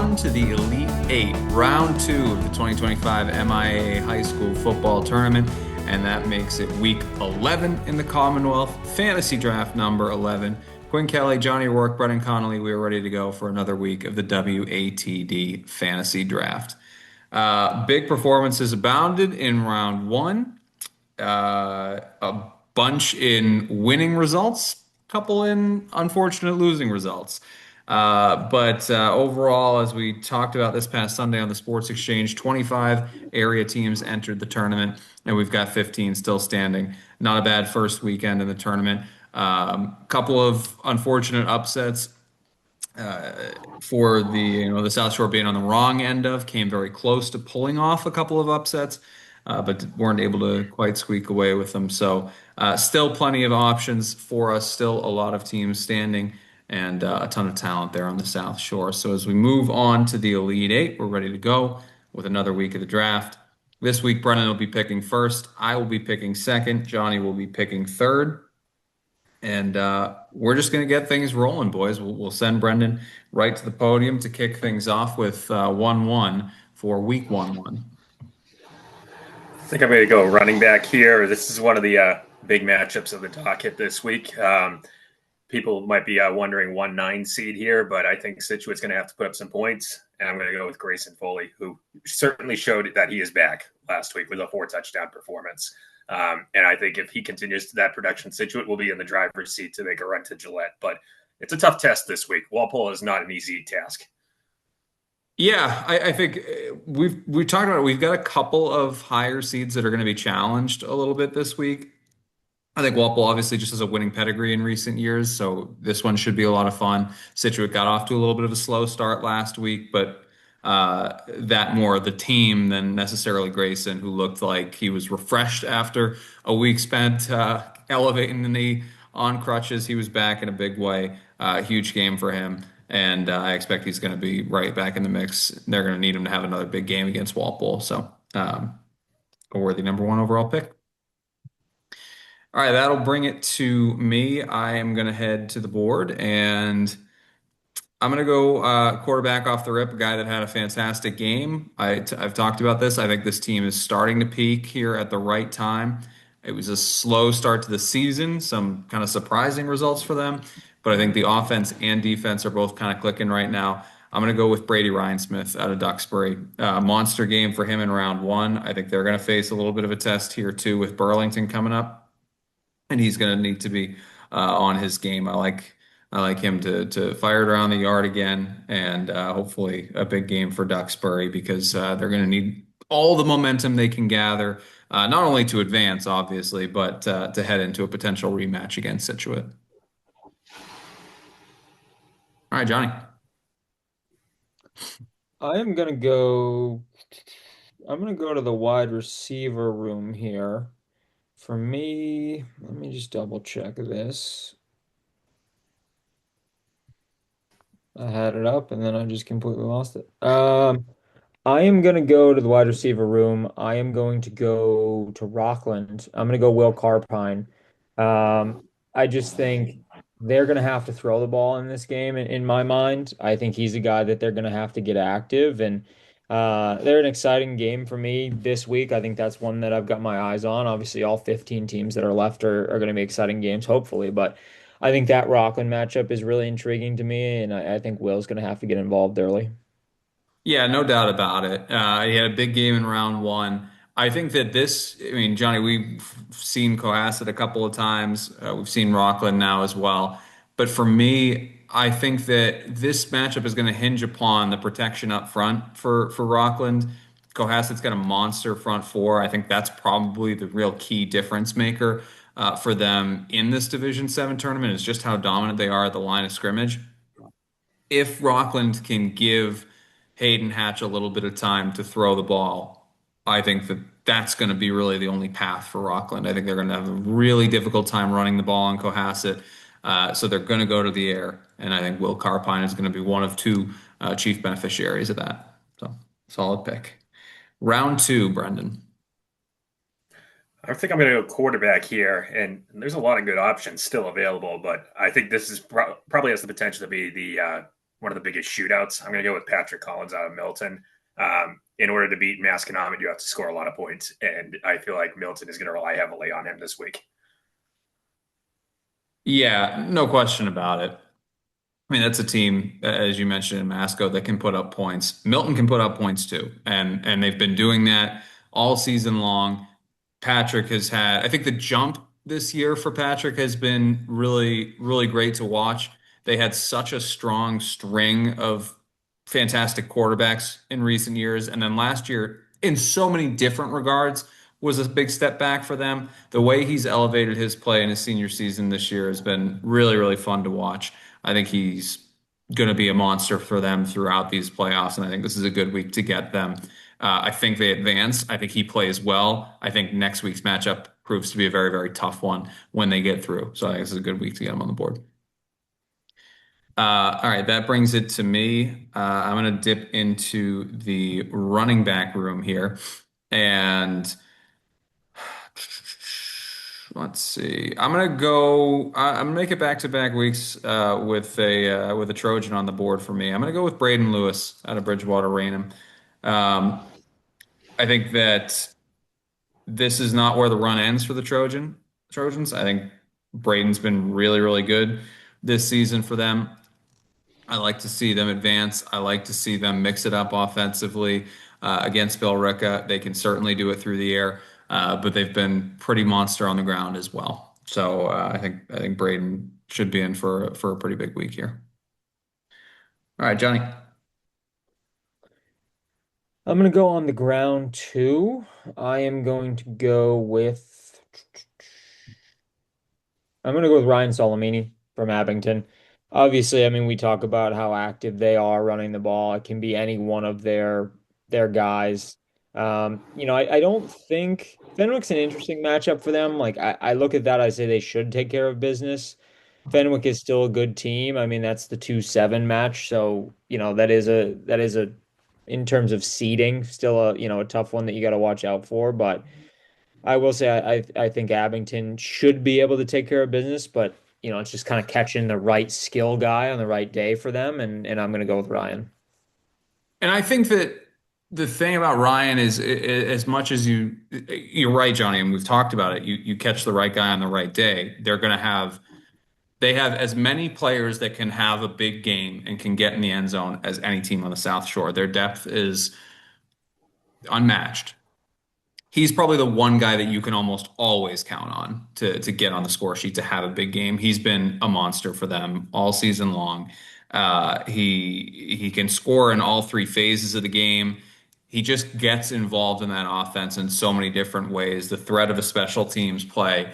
on to the Elite Eight, round two of the 2025 MIAA High School Football Tournament, and that makes it week 11 in the Commonwealth Fantasy Draft number 11. Quinn Kelly, Johnny Rourke, Brennan Connolly, we are ready to go for another week of the WATD Fantasy Draft. Big performances abounded in round one, a bunch in winning results, couple in unfortunate losing results. But overall, as we talked about this past Sunday on the Sports Exchange, 25 area teams entered the tournament, and we've got 15 still standing. Not a bad first weekend in the tournament. Couple of unfortunate upsets for the South Shore being on the wrong end of, came very close to pulling off a couple of upsets, but weren't able to quite squeak away with them. So still plenty of options for us, still a lot of teams standing, and a ton of talent there on the South Shore. So as we move on to the Elite Eight, we're ready to go with another week of the draft. This week, Brennan will be picking first. I will be picking second. Johnny will be picking third. And we're just going to get things rolling, boys. We'll send Brendan right to the podium to kick things off with 1-1 for week 1-1. I think I'm going to go running back here. This is one of the big matchups of the docket this week. People might be wondering 1-9 seed here, but I think Situate's going to have to put up some points. And I'm going to go with Grayson Foley, who certainly showed that he is back last week with a 4-touchdown performance. And I think if he continues to that production, Situate will be in the driver's seat to make a run to Gillette. But it's a tough test this week. Walpole is not an easy task. Yeah, I think we've talked about it. We've got a couple of higher seeds that are going to be challenged a little bit this week. I think Walpole obviously just has a winning pedigree in recent years, so this one should be a lot of fun. Situate got off to a little bit of a slow start last week, but that more the team than necessarily Grayson, who looked like he was refreshed after a week spent elevating the knee on crutches. He was back in a big way. Huge game for him, and I expect he's going to be right back in the mix. They're going to need him to have another big game against Walpole, so a worthy number one overall pick. All right, that'll bring it to me. I am going to head to the board and I'm going to go quarterback off the rip, a guy that had a fantastic game. I've talked about this. I think this team is starting to peak here at the right time. It was a slow start to the season, some kind of surprising results for them, but I think the offense and defense are both kind of clicking right now. I'm going to go with Brady Rhinesmith out of Duxbury. Monster game for him in round one. I think they're going to face a little bit of a test here too with Burlington coming up, and he's going to need to be on his game. I like him to fire it around the yard again, and hopefully a big game for Duxbury because they're going to need all the momentum they can gather, not only to advance, obviously, but to head into a potential rematch against Scituate. All right, Johnny. I am gonna go. I'm gonna go to the wide receiver room here. For me, let me just double check this. I had it up and then I just completely lost it. I am going to go to the wide receiver room. I am going to go to Rockland. I'm going to go Will Carpine. I just think they're going to have to throw the ball in this game in my mind. I think he's a guy that they're going to have to get active, and they're an exciting game for me this week. I think that's one that I've got my eyes on. Obviously, all 15 teams that are left are going to be exciting games, hopefully, but I think that Rockland matchup is really intriguing to me, and I think Will's going to have to get involved early. Yeah, no doubt about it. He had a big game in round one. I think that I mean, Johnny, we've seen Cohasset a couple of times. We've seen Rockland now as well. But for me, I think that this matchup is going to hinge upon the protection up front for Rockland. Cohasset's got a monster front four. I think that's probably the real key difference maker for them in this Division 7 tournament is just how dominant they are at the line of scrimmage. If Rockland can give Hayden Hatch a little bit of time to throw the ball, I think that that's going to be really the only path for Rockland. I think they're going to have a really difficult time running the ball on Cohasset. So they're going to go to the air. And I think Will Carpine is going to be one of two chief beneficiaries of that. So solid pick. Round two, Brendan. I think I'm going to go quarterback here, and there's a lot of good options still available, but I think this is probably has the potential to be the one of the biggest shootouts. I'm going to go with Patrick Collins out of Milton. In order to beat Masconomet, you have to score a lot of points, and I feel like Milton is going to rely heavily on him this week. Yeah, no question about it. I mean, that's a team, as you mentioned in Masco, that can put up points. Milton can put up points too, and they've been doing that all season long. Patrick has had, I think the jump this year for Patrick has been really, really great to watch. They had such a strong string of fantastic quarterbacks in recent years, and then last year, in so many different regards, was a big step back for them. The way he's elevated his play in his senior season this year has been really, really fun to watch. I think he's going to be a monster for them throughout these playoffs, and I think this is a good week to get them. I think they advance. I think he plays well. I think next week's matchup proves to be a very, very tough one when they get through. So I think this is a good week to get him on the board. All right, that brings it to me. I'm going to dip into the running back room here. And let's see. I'm gonna make it back-to-back weeks with a Trojan on the board for me. I'm gonna go with Braden Lewis out of Bridgewater Raynham. Um, I think that this is not where the run ends for the Trojans. I think Braden's been really, really good this season for them. I like to see them advance. I like to see them mix it up offensively against Bill Ricca. They can certainly do it through the air, but they've been pretty monster on the ground as well. So I think Braden should be in for a pretty big week here. All right, Johnny. I'm going to go on the ground too. I am going to go with I'm going to go with Ryan Solomini from Abington. Obviously, I mean, we talk about how active they are running the ball. It can be any one of their guys. I don't think Fenwick's an interesting matchup for them. Like I look at that, I say they should take care of business. Fenwick is still a good team. I mean, that's the 2-7 match. So, that is a in terms of seeding, still a tough one that you got to watch out for. But I will say I think Abington should be able to take care of business, but it's just kind of catching the right skill guy on the right day for them, and I'm gonna go with Ryan. And I think that the thing about Ryan is, as much as you're right, Johnny, and we've talked about it. You catch the right guy on the right day. They have as many players that can have a big game and can get in the end zone as any team on the South Shore. Their depth is unmatched. He's probably the one guy that you can almost always count on to get on the score sheet to have a big game. He's been a monster for them all season long. He can score in all three phases of the game. He just gets involved in that offense in so many different ways. The threat of a special teams play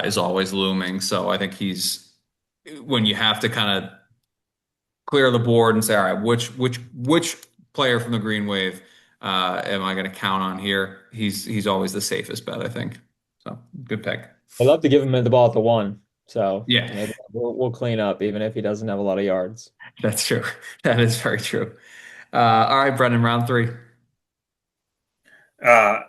is always looming. So I think he's when you have to kind of clear the board and say, all right, which player from the Green Wave am I going to count on here? He's always the safest bet, I think. So good pick. I'd love to give him the ball at the one, so Yeah, maybe we'll clean up even if he doesn't have a lot of yards. that's true. That is very true. All right, Brendan, round three. Uh,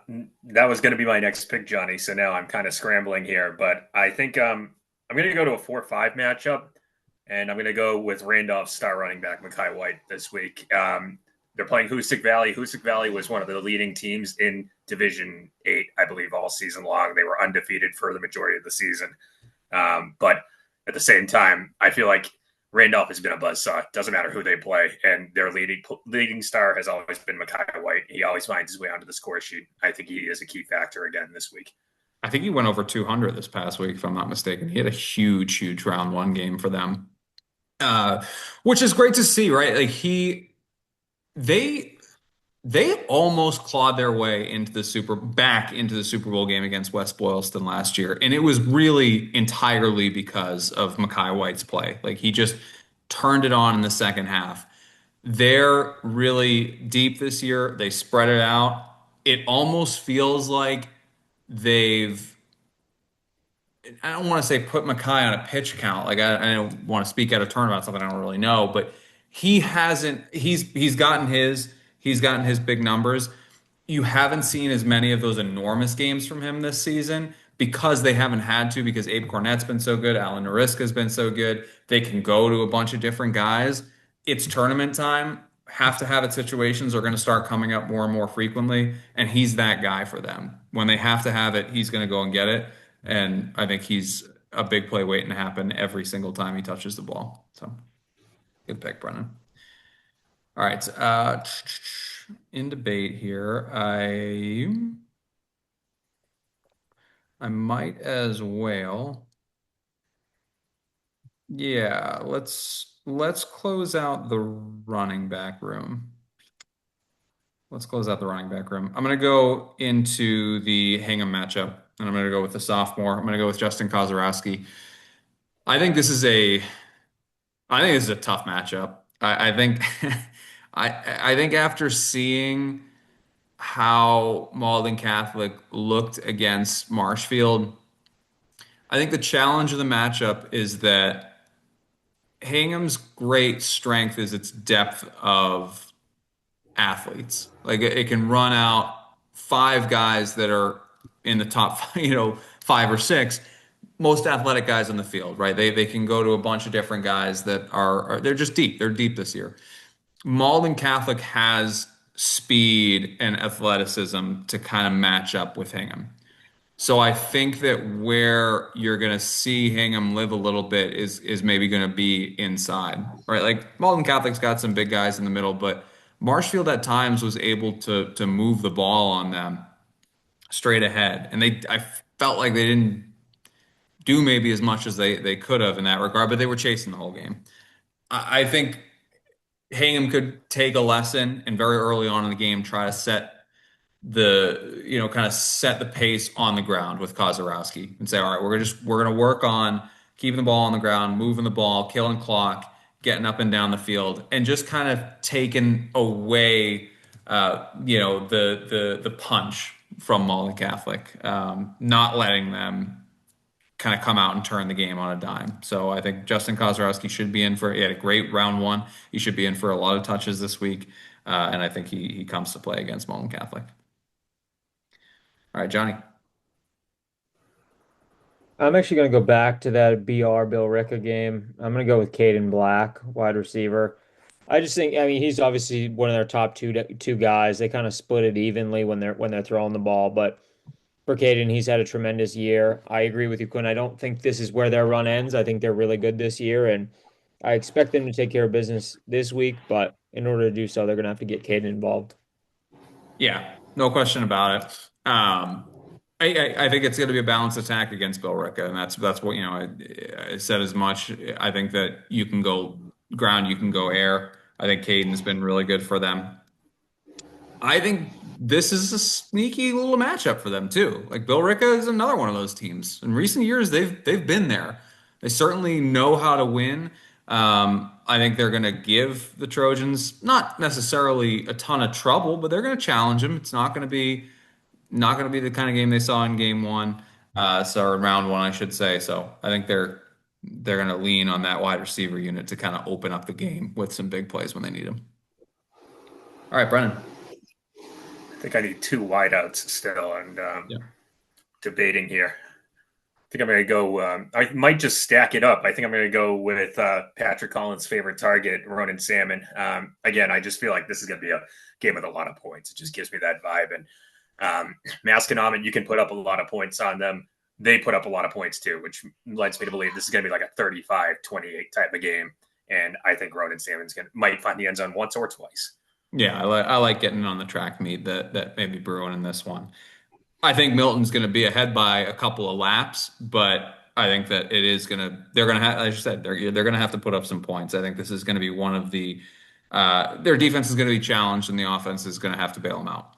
that was going to be my next pick, Johnny. So now I'm kind of scrambling here, but I think I'm going to go to a 4-5 matchup, and I'm going to go with Randolph's star running back, Mekhi White, this week. They're playing Hoosick Valley. Hoosick Valley was one of the leading teams in Division 8, I believe, all season long. They were undefeated for the majority of the season. But at the same time, I feel like Randolph has been a buzzsaw. Doesn't matter who they play, and their leading star has always been Mekhi White. He always finds his way onto the score sheet. I think he is a key factor again this week. I think he went over 200 this past week, if I'm not mistaken. He had a huge, huge round one game for them, uh, which is great to see, right? They they almost clawed their way back into the Super Bowl game against West Boylston last year, and it was really entirely because of Mekhi White's play. Like he just turned it on in the second half. They're really deep this year. They spread it out. It almost feels like they've I don't want to say put Mackay on a pitch count. Like I don't want to speak out of turn about something I don't really know, but he hasn't. He's gotten his big numbers. You haven't seen as many of those enormous games from him this season because they haven't had to. Because Abe Cornett's been so good, Alan Nariska has been so good. They can go to a bunch of different guys. it's tournament time, have to have it situations are going to start coming up more and more frequently, and he's that guy for them. When they have to have it, he's going to go and get it, and I think he's a big play waiting to happen every single time he touches the ball. So good pick, Brennan. All right, in debate here, I might as well. Yeah, let's close out the running back room. Let's close out the running back room. I'm going to go into the Hingham matchup, and I'm going to go with the sophomore. I'm going to go with Justin Kozarowski. I think this is a, I think this is a tough matchup. I think, I think after seeing how Malden Catholic looked against Marshfield, I think the challenge of the matchup is that Hingham's great strength is its depth of athletes. Like it can run out five guys that are in the top, five or six most athletic guys on the field, right? They can go to a bunch of different guys that they're just deep. They're deep this year. Malden Catholic has speed and athleticism to kind of match up with Hingham. So I think that where you're going to see Hingham live a little bit is maybe going to be inside, right? Like Malden Catholic's got some big guys in the middle, but Marshfield at times was able to move the ball on them straight ahead, and I felt like they didn't do maybe as much as they could have in that regard, but they were chasing the whole game. I think Hingham could take a lesson and very early on in the game try to kind of set the pace on the ground with Kozarowski and say, all right, we're gonna work on keeping the ball on the ground, moving the ball, killing clock, getting up and down the field, and just kind of taking away, the punch from Malden Catholic, not letting them kind of come out and turn the game on a dime. So I think Justin Kozarowski should be in for, he had a great round one. He should be in for a lot of touches this week. And I think he comes to play against Malden Catholic. All right, Johnny. I'm actually going to go back to that BR Bill Ricka game. I'm going to go with Caden Black, wide receiver. I just think, I mean, he's obviously one of their top two guys. They kind of split it evenly when they're throwing the ball, but for Caden, he's had a tremendous year. I agree with you, Quinn. I don't think this is where their run ends. I think they're really good this year, and I expect them to take care of business this week, but in order to do so, they're going to have to get Caden involved. Yeah, no question about it. I think it's going to be a balanced attack against Bill Ricka, and that's what I said as much. I think that you can go ground, you can go air. I think Caden's been really good for them. I think this is a sneaky little matchup for them too. Like Bill Ricka is another one of those teams. In recent years, they've been there. They certainly know how to win. I think they're going to give the Trojans not necessarily a ton of trouble, but they're going to challenge them. It's not going to be the kind of game they saw in game one, so in round one, I should say. So I think they're going to lean on that wide receiver unit to kind of open up the game with some big plays when they need them. All right, Brennan. I think I need two wideouts still, and Yeah. debating here. I think I'm going to go. I might just stack it up. I think I'm going to go with Patrick Collins' favorite target, Ronan Salmon. Again, I just feel like this is going to be a game with a lot of points. It just gives me that vibe. And Masconomet, you can put up a lot of points on them. They put up a lot of points too, which lets me to believe this is going to be like a 35-28 type of game. And I think Ronan Salmon's might find the end zone once or twice. Yeah, I like getting on the track meet that may be brewing in this one. I think Milton's going to be ahead by a couple of laps, but I think that they're going to have, as you said, they're going to have to put up some points. I think this is going to be one of their defense is going to be challenged and the offense is going to have to bail them out.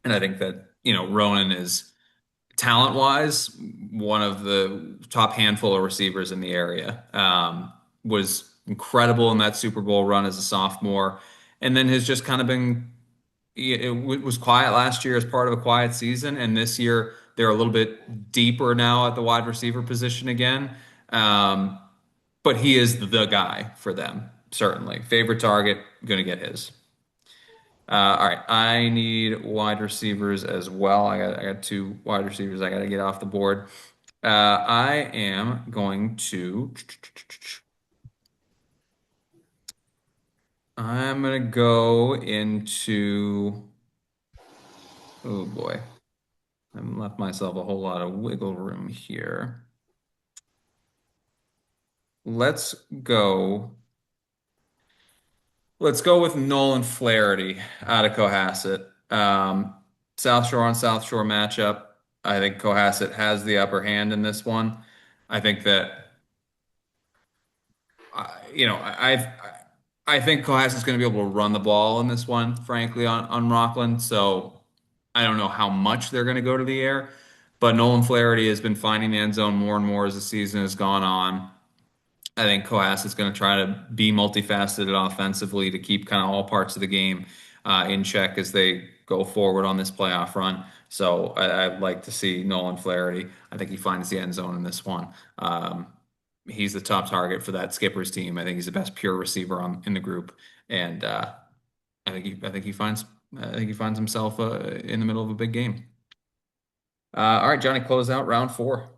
And I think that, Ronan is talent wise one of the top handful of receivers in the area. Was incredible in that Super Bowl run as a sophomore, and then has just kind of been it was quiet last year as part of a quiet season, and this year they're a little bit deeper now at the wide receiver position again. But he is the guy for them, certainly. Favorite target, gonna get his. All right, I need wide receivers as well. I got two wide receivers I got to get off the board. I am going to. I'm gonna go into, oh boy, I've left myself a whole lot of wiggle room here. Let's go. Let's go with Nolan Flaherty out of Cohasset. South Shore on South Shore matchup. I think Cohasset has the upper hand in this one. I think that you know, I think Cohasset's going to be able to run the ball in this one, frankly, on Rockland. So I don't know how much they're going to go to the air, but Nolan Flaherty has been finding the end zone more and more as the season has gone on. I think Coas is going to try to be multifaceted offensively to keep kind of all parts of the game in check as they go forward on this playoff run. So I'd like to see Nolan Flaherty. I think he finds the end zone in this one. He's the top target for that Skipper's team. I think he's the best pure receiver in the group, and I think he finds himself in the middle of a big game. All right, Johnny, close out round four.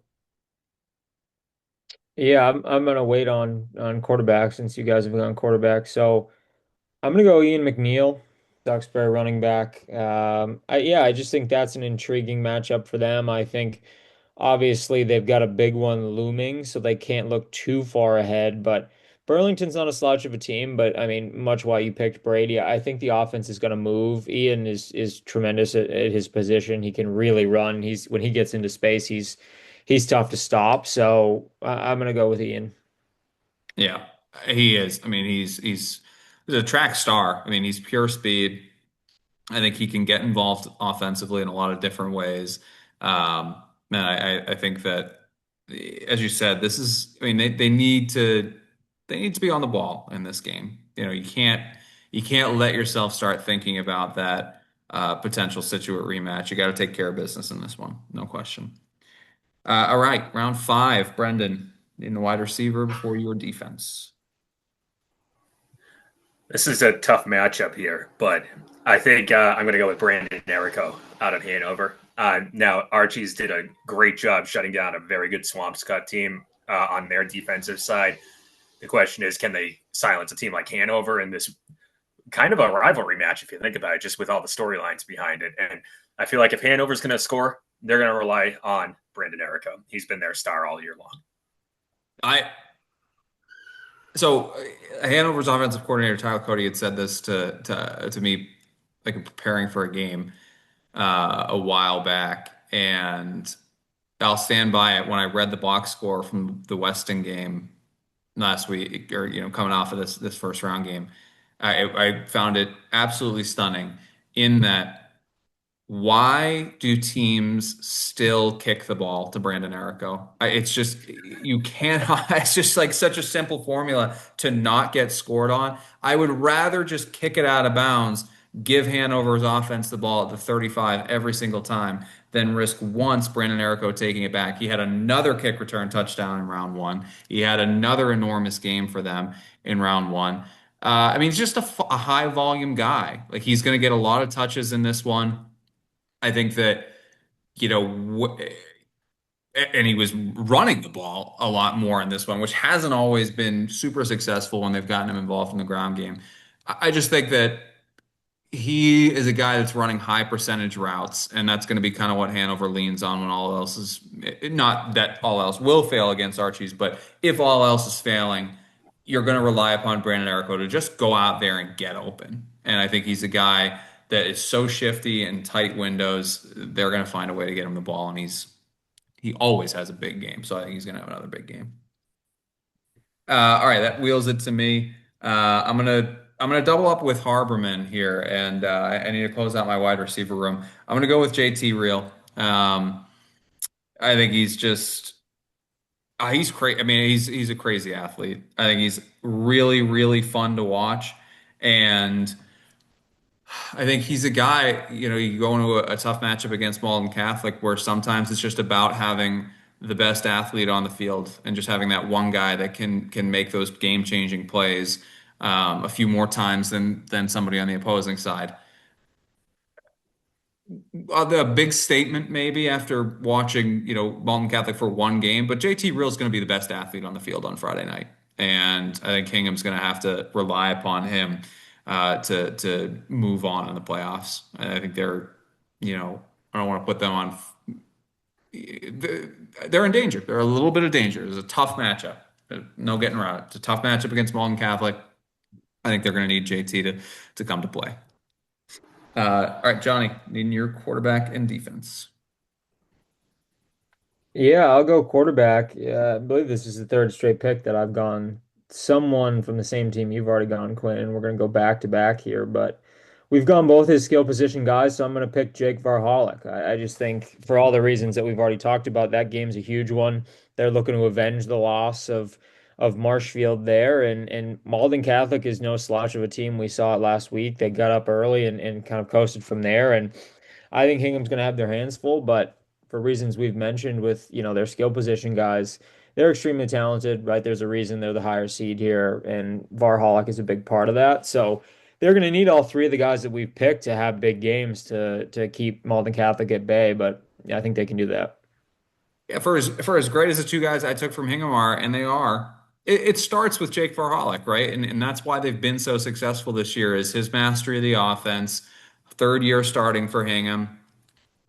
Yeah, I'm gonna wait on quarterback since you guys have gone quarterback. So I'm gonna go Ian McNeil, Duxbury running back. I just think that's an intriguing matchup for them. I think obviously they've got a big one looming, so they can't look too far ahead. But Burlington's not a slouch of a team, but I mean, much why you picked Brady. I think the offense is gonna move. Ian is tremendous at his position. He can really run. He's when he gets into space, he's tough to stop. So I'm gonna go with Ian. Yeah, he is. I mean, he's a track star. I mean, he's pure speed. I think he can get involved offensively in a lot of different ways. And I think that, as you said, this is, I mean, they need to be on the ball in this game. You know, you can't let yourself start thinking about that potential Situate rematch. You got to take care of business in this one, no question. All right, round five, Brendan, in the wide receiver before your defense. This is a tough matchup here, but I think I'm going to go with Brandon Errico out of Hanover. Now, Archie's did a great job shutting down a very good Swampscott team on their defensive side. The question is, can they silence a team like Hanover in this kind of a rivalry match, if you think about it, just with all the storylines behind it? And I feel like if Hanover's going to score, they're going to rely on Brandon Errico. He's been their star all year long. I So Hanover's offensive coordinator Tyler Cody had said this to me, like preparing for a game a while back, and I'll stand by it. When I read the box score from the Weston game last week, or coming off of this first round game, I found it absolutely stunning in that. Why do teams still kick the ball to Brandon Errico? It's just you can't. It's just like such a simple formula to not get scored on. I would rather just kick it out of bounds, give Hanover's offense the ball at the 35 every single time, than risk once Brandon Errico taking it back. He had another kick return touchdown in round one. He had another enormous game for them in round one. I mean, he's just a high volume guy. Like he's going to get a lot of touches in this one. I think that, you know, and he was running the ball a lot more in this one, which hasn't always been super successful when they've gotten him involved in the ground game. I just think that he is a guy that's running high percentage routes, and that's going to be kind of what Hanover leans on when all else is not that all else will fail against Archie's, but if all else is failing, you're going to rely upon Brandon Errico to just go out there and get open. And I think he's a guy that is so shifty and tight windows, they're going to find a way to get him the ball, and he always has a big game. So I think he's going to have another big game. All right, that wheels it to me. I'm gonna double up with Harborman here, and I need to close out my wide receiver room. I'm gonna go with JT Real. I think he's just he's crazy. I mean, he's a crazy athlete. I think he's really fun to watch, and I think he's a guy, you go into a tough matchup against Malden Catholic where sometimes it's just about having the best athlete on the field and just having that one guy that can make those game-changing plays a few more times than somebody on the opposing side. The big statement maybe after watching, Malden Catholic for one game, but JT Real is going to be the best athlete on the field on Friday night. And I think Kingham's going to have to rely upon him. to move on in the playoffs. And I think I don't want to put them on. They're in danger. They're a little bit of danger. It's a tough matchup. No getting around it. It's a tough matchup against Malden Catholic. I think they're going to need JT to come to play. All right, Johnny, needing your quarterback and defense. Yeah, I'll go quarterback. Yeah, I believe this is the third straight pick that I've gone someone from the same team you've already gone, Quentin. We're going to go back to back here, but we've gone both his skill position guys, so I'm going to pick Jake Varholic. I just think for all the reasons that we've already talked about, that game's a huge one. They're looking to avenge the loss of Marshfield there, and Malden Catholic is no slouch of a team. We saw it last week. They got up early and kind of coasted from there, and I think Hingham's going to have their hands full, but for reasons we've mentioned with, their skill position guys, they're extremely talented, right? There's a reason they're the higher seed here, and Varholic is a big part of that. So they're going to need all three of the guys that we've picked to have big games to keep Malden Catholic at bay, but yeah, I think they can do that. Yeah, for as great as the two guys I took from Hingham are, and they are, it starts with Jake Farhalik, right? And that's why they've been so successful this year is his mastery of the offense, third year starting for Hingham,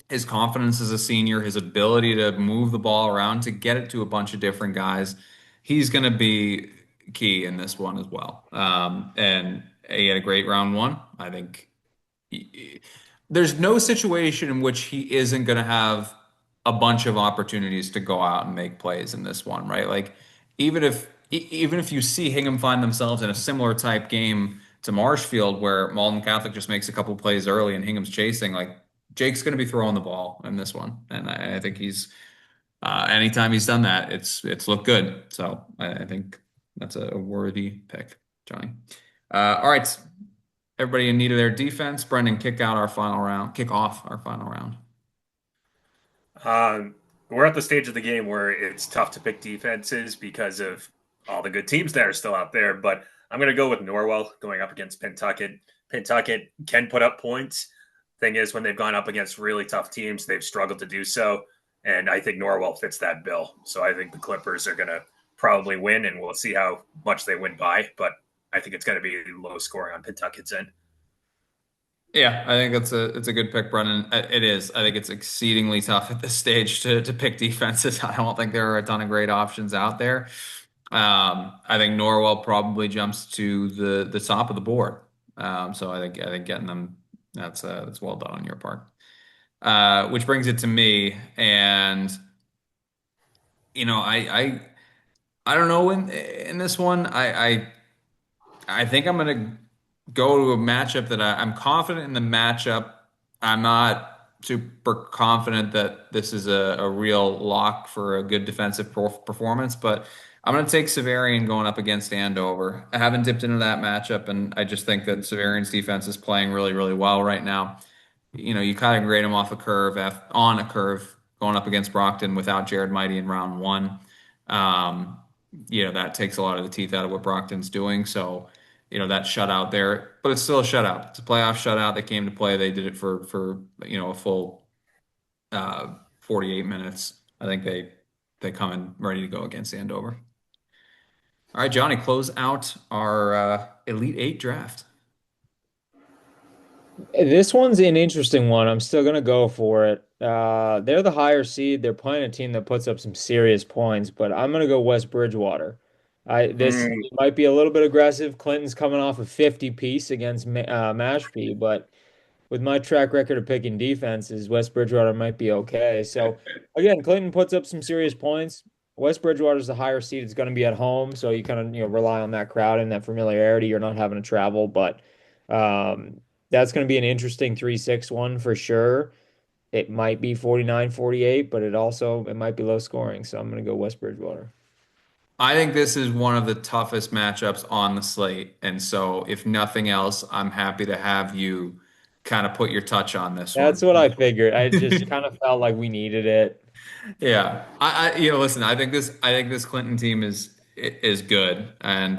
his confidence as a senior, his ability to move the ball around to get it to a bunch of different guys. He's going to be key in this one as well. And he had a great round one. I think there's no situation in which he isn't going to have a bunch of opportunities to go out and make plays in this one, right? Like even if you see Hingham find themselves in a similar type game to Marshfield where Malden Catholic just makes a couple plays early and Hingham's chasing, like Jake's going to be throwing the ball in this one, and I think he's anytime he's done that, it's looked good. So I think that's a worthy pick, Johnny. All right, everybody in need of their defense. Brendan, kick out our final round. Kick off our final round. We're at the stage of the game where it's tough to pick defenses because of all the good teams that are still out there. But I'm going to go with Norwell going up against Pentucket. Pentucket can put up points. Thing is, when they've gone up against really tough teams, they've struggled to do so. And I think Norwell fits that bill. So I think the Clippers are going to probably win, and we'll see how much they win by. But I think it's going to be low scoring on Pentucket's end. Yeah, I think it's a good pick, Brendan. It is. I think it's exceedingly tough at this stage to pick defenses. I don't think there are a ton of great options out there. I think Norwell probably jumps to the top of the board. So I think getting them that's well done on your part. Which brings it to me, and I don't know in this one. I think I'm gonna go to a matchup that I'm confident in the matchup. I'm not super confident that this is a real lock for a good defensive performance, but I'm going to take Severian going up against Andover. I haven't dipped into that matchup, and I just think that Severian's defense is playing really, really well right now. You kind of grade him off a curve, on a curve, going up against Brockton without Jared Mighty in round one. Um, that takes a lot of the teeth out of what Brockton's doing. So, that shutout there, but it's still a shutout. It's a playoff shutout. They came to play. They did it for a full 48 minutes. I think they come in ready to go against Andover. All right, Johnny, close out our Elite Eight draft. This one's an interesting one. I'm still gonna go for it. They're the higher seed. They're playing a team that puts up some serious points, but I'm gonna go West Bridgewater. This Mm, might be a little bit aggressive. Clinton's coming off a 50 piece against Mashpee, but with my track record of picking defenses, West Bridgewater might be okay. So again, Clinton puts up some serious points. West Bridgewater's the higher seed. It's going to be at home, so you kind of rely on that crowd and that familiarity. You're not having to travel, but that's going to be an interesting 3-6 one for sure. It might be 49-48, but it might be low scoring. So I'm going to go West Bridgewater. I think this is one of the toughest matchups on the slate. And so, if nothing else, I'm happy to have you kind of put your touch on this That's one. what I figured. I just kind of felt like we needed it. Yeah. Listen, I think this Clinton team is good. And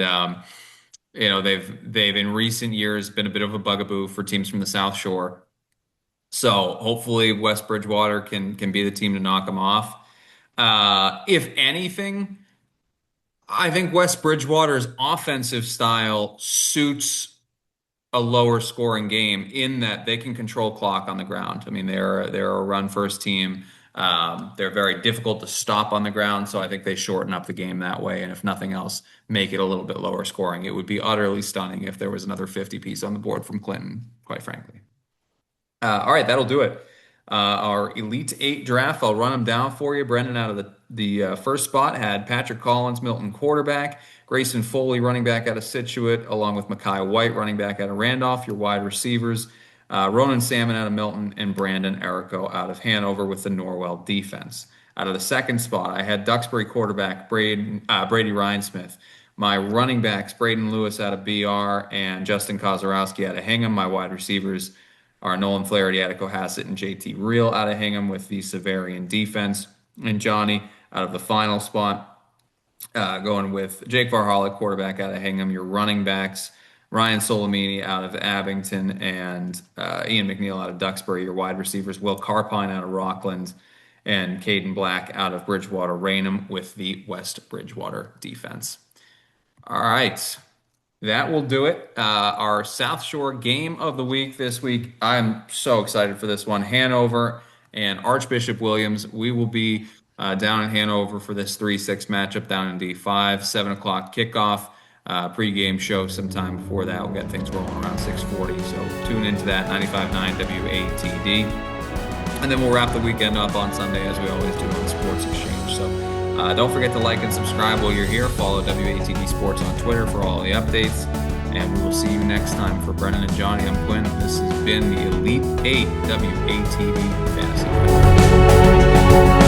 they've in recent years been a bit of a bugaboo for teams from the South Shore. So hopefully West Bridgewater can be the team to knock them off. If anything, I think West Bridgewater's offensive style suits a lower scoring game in that they can control clock on the ground. I mean, they're a run first team. They're very difficult to stop on the ground, so I think they shorten up the game that way. And if nothing else, make it a little bit lower scoring. It would be utterly stunning if there was another 50 piece on the board from Clinton, quite frankly. All right, that'll do it. Our Elite Eight draft, I'll run them down for you. Brendan, out of the first spot, had Patrick Collins, Milton quarterback, Grayson Foley running back out of Scituate, along with Mekhi White running back out of Randolph, your wide receivers, Ronan Salmon out of Milton, and Brandon Errico out of Hanover with the Norwell defense. Out of the second spot, I had Duxbury quarterback Brady Rhinesmith. My running backs, Braden Lewis out of BR and Justin Kozarowski out of Hingham. My wide receivers are Nolan Flaherty out of Cohasset and JT Reel out of Hingham with the Severian defense. And Johnny out of the final spot, going with Jake Varholic, quarterback out of Hingham. Your running backs, Ryan Solomini out of Abington and Ian McNeil out of Duxbury. Your wide receivers, Will Carpine out of Rockland and Caden Black out of Bridgewater Raynham with the West Bridgewater defense. All right. That will do it. Our South Shore game of the week this week. I'm so excited for this one. Hanover and Archbishop Williams. We will be down in Hanover for this 3-6 matchup down in D5, 7 o'clock kickoff. Pre-game show sometime before that. We'll get things rolling around 6:40. So tune into that 95.9 WATD. And then we'll wrap the weekend up on Sunday as we always do on the Sports Exchange. So don't forget to like and subscribe while you're here. Follow WATD Sports on Twitter for all the updates. And we will see you next time. For Brennan and Johnny, I'm Quinn. This has been the Elite 8 WATD Fantasy Draft.